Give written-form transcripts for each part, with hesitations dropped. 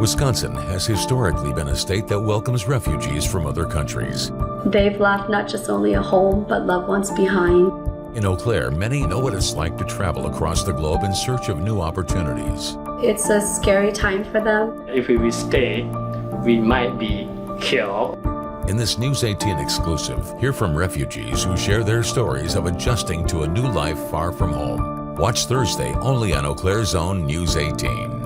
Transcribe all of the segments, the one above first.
Wisconsin has historically been a state that welcomes refugees from other countries. They've left not just only a home, but loved ones behind. In Eau Claire, many know what it's like to travel across the globe in search of new opportunities. It's a scary time for them. If we stay, we might be killed. In this News 18 exclusive, hear from refugees who share their stories of adjusting to a new life far from home. Watch Thursday only on Eau Claire's own News 18.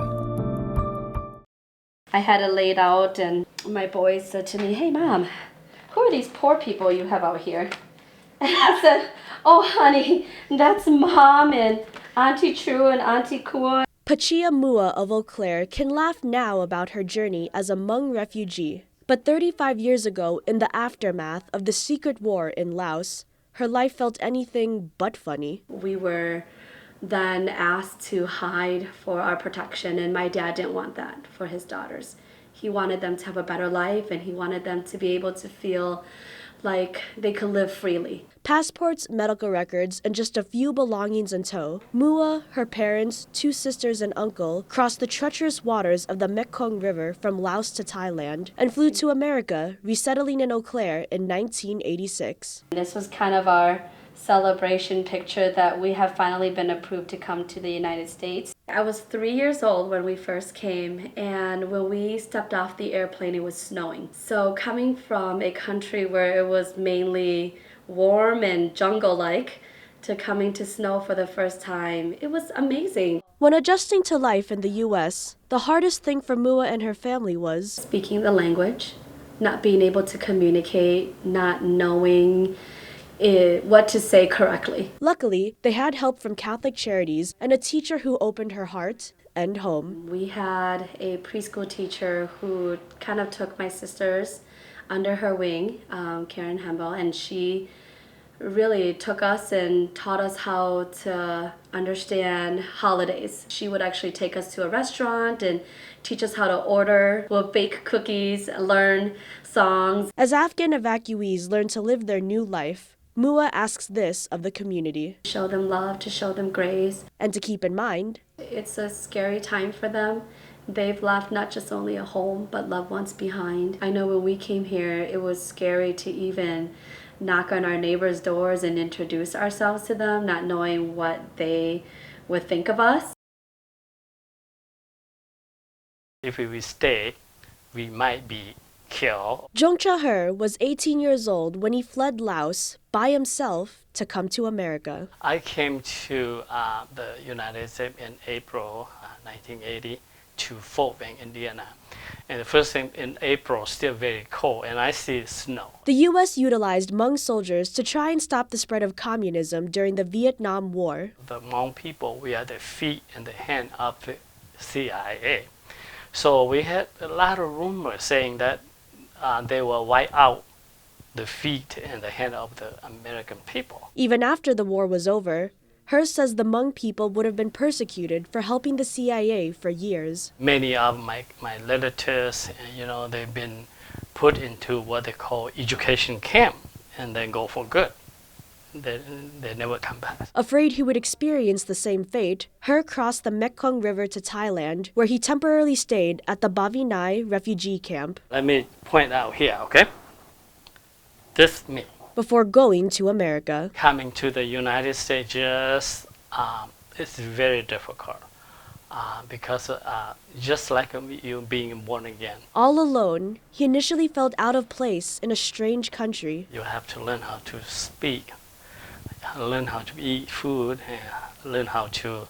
I had it laid out and my boys said to me, "Hey Mom, who are these poor people you have out here?" And I said, "Oh honey, that's Mom and Auntie True and Auntie Kua." Pachia Mua of Eau Claire can laugh now about her journey as a Hmong refugee. But 35 years ago, in the aftermath of the secret war in Laos, her life felt anything but funny. We were then asked to hide for our protection, and my dad didn't want that for his daughters. He wanted them to have a better life, and he wanted them to be able to feel like they could live freely. Passports, medical records, and just a few belongings in tow, Mua, her parents, 2 sisters, and uncle crossed the treacherous waters of the Mekong River from Laos to Thailand and flew to America, resettling in Eau Claire in 1986. This was kind of our celebration picture that we have finally been approved to come to the United States. I was 3 years old when we first came, and when we stepped off the airplane, it was snowing. So coming from a country where it was mainly warm and jungle-like to coming to snow for the first time, it was amazing. When adjusting to life in the U.S., the hardest thing for Mua and her family was speaking the language, not being able to communicate, not knowing what to say correctly. Luckily, they had help from Catholic Charities and a teacher who opened her heart and home. We had a preschool teacher who kind of took my sisters under her wing, Karen Hembo, and she really took us and taught us how to understand holidays. She would actually take us to a restaurant and teach us how to order. We'll bake cookies, learn songs. As Afghan evacuees learn to live their new life, Mua asks this of the community. Show them love, to show them grace. And to keep in mind, it's a scary time for them. They've left not just only a home, but loved ones behind. I know when we came here, it was scary to even knock on our neighbors' doors and introduce ourselves to them, not knowing what they would think of us. If we stay, we might be killed. Jongcha Her was 18 years old when he fled Laos by himself to come to America. I came to the United States in April 1980 to Fort Bend, Indiana. And the first thing in April, still very cold, and I see snow. The U.S. utilized Hmong soldiers to try and stop the spread of communism during the Vietnam War. The Hmong people, we are the feet and the hand of the CIA. So we had a lot of rumors saying that they will wipe out the feet and the hand of the American people. Even after the war was over, Her says the Hmong people would have been persecuted for helping the CIA for years. Many of my relatives, they've been put into what they call education camp and then go for good. They never come back. Afraid he would experience the same fate, Her crossed the Mekong River to Thailand, where he temporarily stayed at the Ba Vi Nai refugee camp. Let me point out here, okay? This is me. Before going to America. Coming to the United States, it's very difficult because just like you being born again. All alone, he initially felt out of place in a strange country. You have to learn how to speak, learn how to eat food, and learn how to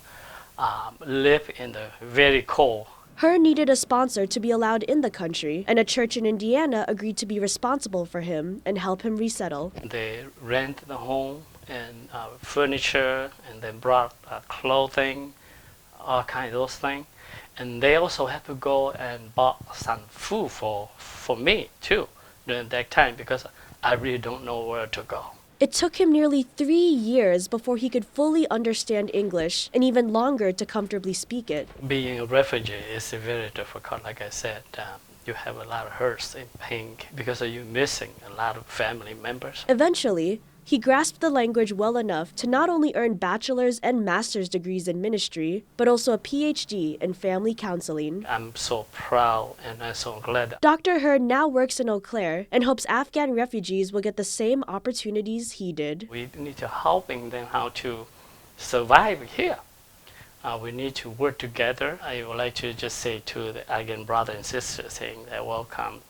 live in the very cold. Her needed a sponsor to be allowed in the country, and a church in Indiana agreed to be responsible for him and help him resettle. They rent the home and furniture, and then brought clothing, all kinds of those things. And they also had to go and bought some food for me too during that time because I really don't know where to go. It took him nearly 3 years before he could fully understand English, and even longer to comfortably speak it. Being a refugee is very difficult. Like I said, you have a lot of hurts and pain because you're missing a lot of family members. Eventually, He grasped the language well enough to not only earn bachelor's and master's degrees in ministry, but also a PhD in family counseling. I'm so proud and I'm so glad. Dr. He now works in Eau Claire and hopes Afghan refugees will get the same opportunities he did. We need to helping them how to survive here. We need to work together. I would like to just say to the Afghan brothers and sisters saying that welcome.